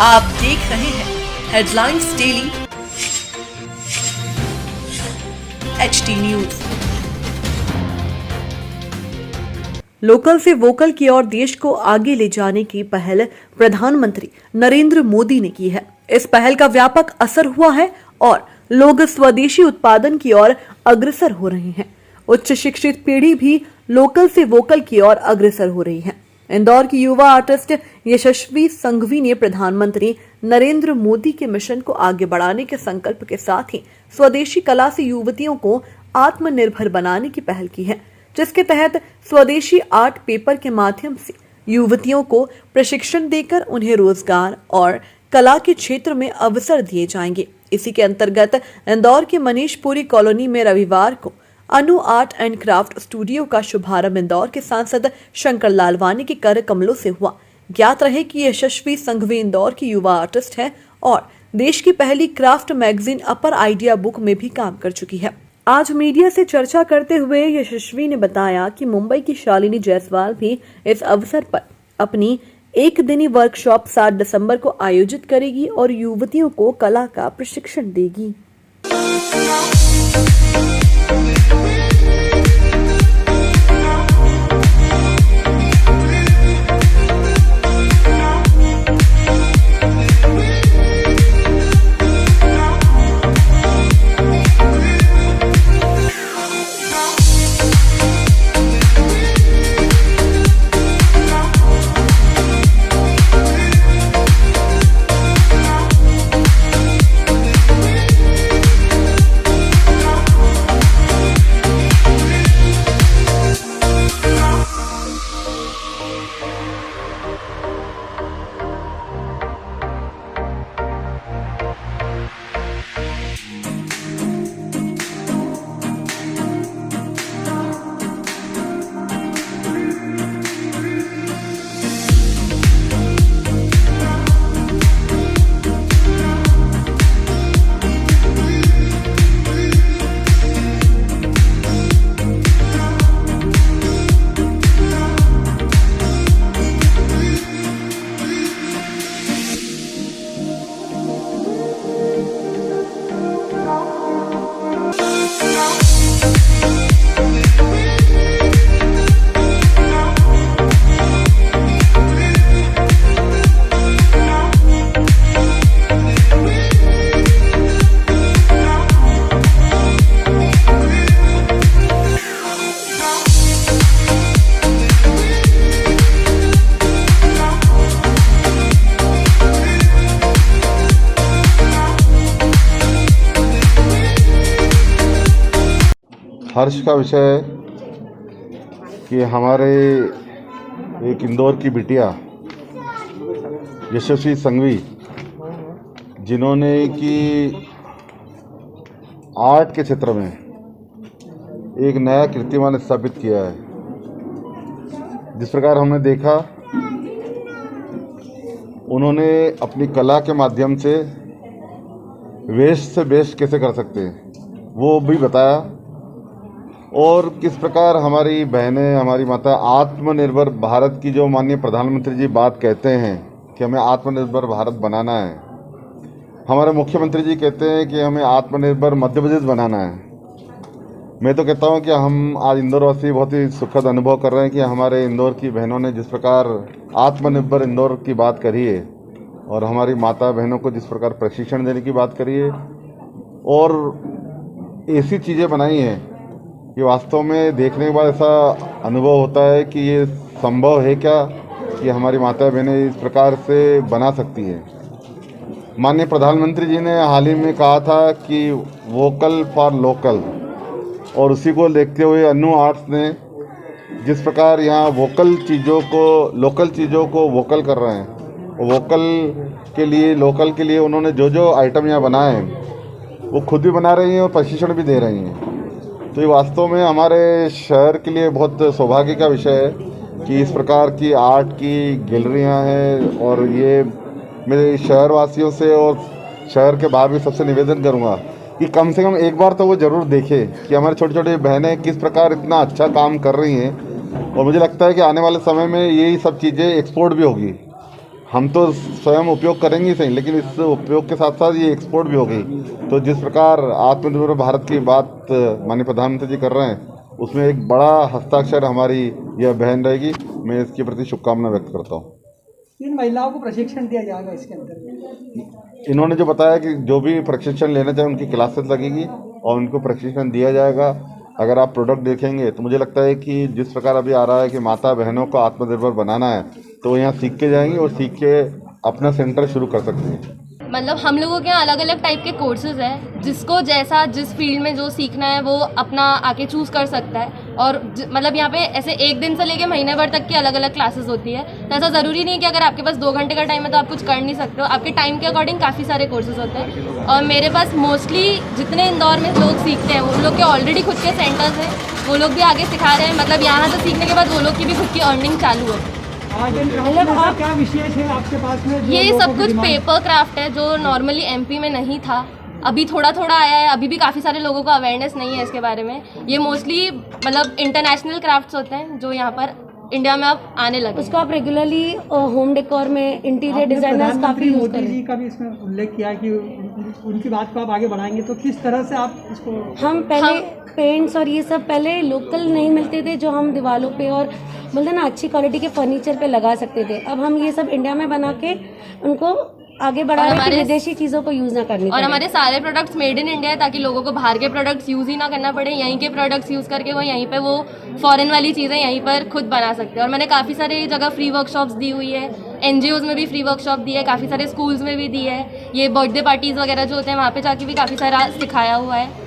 आप देख रहे हैं headlines daily HT news. Local से वोकल की ओर देश को आगे ले जाने की पहल प्रधानमंत्री नरेंद्र मोदी ने की है। इस पहल का व्यापक असर हुआ है और लोग स्वदेशी उत्पादन की ओर अग्रसर हो रहे हैं। उच्च शिक्षित पीढ़ी भी लोकल से वोकल की ओर अग्रसर हो रही है। इंदौर की युवा आर्टिस्ट यशस्वी संघवी ने प्रधानमंत्री नरेंद्र मोदी के मिशन को आगे बढ़ाने के संकल्प के साथ ही स्वदेशी कला से युवतियों को आत्मनिर्भर बनाने की पहल की है, जिसके तहत स्वदेशी आर्ट पेपर के माध्यम से युवतियों को प्रशिक्षण देकर उन्हें रोजगार और कला के क्षेत्र में अवसर दिए जाएंगे। इसी के अंतर्गत इंदौर के मनीषपुरी कॉलोनी में रविवार को अनु आर्ट एंड क्राफ्ट स्टूडियो का शुभारंभ इंदौर के सांसद शंकर लालवानी के कर कमलों से हुआ। ज्ञात रहे कि यशस्वी संघवी इंदौर की युवा आर्टिस्ट है और देश की पहली क्राफ्ट मैगजीन अपर आइडिया बुक में भी काम कर चुकी है। आज मीडिया से चर्चा करते हुए यशस्वी ने बताया कि मुंबई की शालिनी जायसवाल भी इस अवसर पर अपनी एक दिनी वर्कशॉप 7 दिसंबर को आयोजित करेगी और युवतियों को कला का प्रशिक्षण देगी। हर्ष का विषय है कि हमारे एक इंदौर की बिटिया यशस्वी संघवी, जिन्होंने कि आर्ट के क्षेत्र में एक नया कीर्तिमान स्थापित किया है। जिस प्रकार हमने देखा, उन्होंने अपनी कला के माध्यम से वेस्ट से बेस्ट कैसे कर सकते हैं वो भी बताया, और किस प्रकार हमारी बहनें, हमारी माता आत्मनिर्भर भारत की जो माननीय प्रधानमंत्री जी बात कहते हैं कि हमें आत्मनिर्भर भारत बनाना है, हमारे मुख्यमंत्री जी कहते हैं कि हमें आत्मनिर्भर मध्य प्रदेश बनाना है। मैं तो कहता हूं कि हम आज इंदौर वासी बहुत ही सुखद अनुभव कर रहे हैं कि हमारे इंदौर की बहनों ने जिस प्रकार आत्मनिर्भर इंदौर की बात करी है और हमारी माता बहनों को जिस प्रकार प्रशिक्षण देने की बात करी है और ऐसी चीज़ें बनाई हैं कि वास्तव में देखने के बाद ऐसा अनुभव होता है कि ये संभव है क्या कि हमारी माता बहनें इस प्रकार से बना सकती है। माननीय प्रधानमंत्री जी ने हाल ही में कहा था कि वोकल फॉर लोकल, और उसी को देखते हुए अनु आर्ट्स ने जिस प्रकार यहाँ लोकल चीज़ों को वोकल कर रहे हैं, वोकल के लिए लोकल के लिए उन्होंने जो आइटम यहाँ बनाए हैं वो खुद भी बना रही हैं और प्रशिक्षण भी दे रही हैं। तो ये वास्तव में हमारे शहर के लिए बहुत सौभाग्य का विषय है कि इस प्रकार की आर्ट की गैलरियाँ हैं, और ये मेरे शहर वासियों से और शहर के बाहर भी सबसे निवेदन करूँगा कि कम से कम एक बार तो वो ज़रूर देखें कि हमारी छोटी छोटी बहनें किस प्रकार इतना अच्छा काम कर रही हैं। और मुझे लगता है कि आने वाले समय में यही सब चीज़ें एक्सपोर्ट भी होगी। हम तो स्वयं उपयोग करेंगे ही सही, लेकिन इस उपयोग के साथ साथ ये एक्सपोर्ट भी होगी। तो जिस प्रकार आत्मनिर्भर भारत की बात माननीय प्रधानमंत्री जी कर रहे हैं, उसमें एक बड़ा हस्ताक्षर हमारी यह बहन रहेगी। मैं इसके प्रति शुभकामना व्यक्त करता हूँ। इन महिलाओं को प्रशिक्षण दिया जाएगा इसके अंदर? इन्होंने जो बताया कि जो भी प्रशिक्षण लेना चाहे उनकी क्लासेस लगेगी और उनको प्रशिक्षण दिया जाएगा। अगर आप प्रोडक्ट देखेंगे तो मुझे लगता है कि जिस प्रकार अभी आ रहा है कि माता बहनों को आत्मनिर्भर बनाना है, तो वो यहाँ सीख के जाएंगी और सीख के अपना सेंटर शुरू कर सकती हैं। मतलब हम लोगों के यहाँ अलग अलग टाइप के कोर्सेज हैं, जिसको जैसा जिस फील्ड में जो सीखना है वो अपना आके चूज़ कर सकता है। और मतलब यहाँ पे ऐसे एक दिन से लेके महीने भर तक की अलग अलग क्लासेस होती है। तो ऐसा ज़रूरी नहीं है कि अगर आपके पास 2 घंटे का टाइम है तो आप कुछ कर नहीं सकते हो। आपके टाइम के अकॉर्डिंग काफ़ी सारे कोर्सेज होते हैं। और मेरे पास मोस्टली जितने इंदौर में लोग सीखते हैं उन लोग के ऑलरेडी खुद के सेंटर्स हैं, वो लोग भी आगे सिखा रहे हैं। मतलब यहाँ से सीखने के बाद वो लोग की भी खुद की अर्निंग चालू है। मतलब आप क्या विशेष है आपके पास में? ये सब कुछ पेपर क्राफ्ट है जो नॉर्मली एमपी में नहीं था, अभी थोड़ा थोड़ा आया है। अभी भी काफ़ी सारे लोगों को अवेयरनेस नहीं है इसके बारे में। ये मोस्टली मतलब इंटरनेशनल क्राफ्ट्स होते हैं जो यहाँ पर इंडिया में अब आने लगे। उसको आप रेगुलरली होम डेकोर में इंटीरियर डिजाइनर्स काफ़ी यूज मोदी जी करें। का भी इसमें उल्लेख किया है कि उनकी बात को आप आगे बढ़ाएंगे, तो किस तरह से आप इसको? हम पहले पेंट्स और ये सब पहले लोकल नहीं मिलते थे जो हम दीवारों पे और बोलते ना अच्छी क्वालिटी के फर्नीचर पे लगा सकते थे। अब हम ये सब इंडिया में बना के उनको आगे बढ़ा रहे हैं कि विदेशी चीज़ों को यूज़ ना करनी और पड़े। हमारे सारे प्रोडक्ट्स मेड इन इंडिया है ताकि लोगों को बाहर के प्रोडक्ट्स यूज़ ही ना करना पड़े। यहीं के प्रोडक्ट्स यूज़ करके वो यहीं पे वो फॉरेन वाली चीज़ें यहीं पर खुद बना सकते हैं। और मैंने काफ़ी सारे जगह फ्री वर्कशॉप्स दी हुई है, NGOs में भी फ्री वर्कशॉप दी है, काफ़ी सारे स्कूल्स में भी दी है। ये बर्थडे पार्टीज़ वगैरह जो होते हैं वहाँ पे जाके भी काफ़ी सारा सिखाया हुआ है।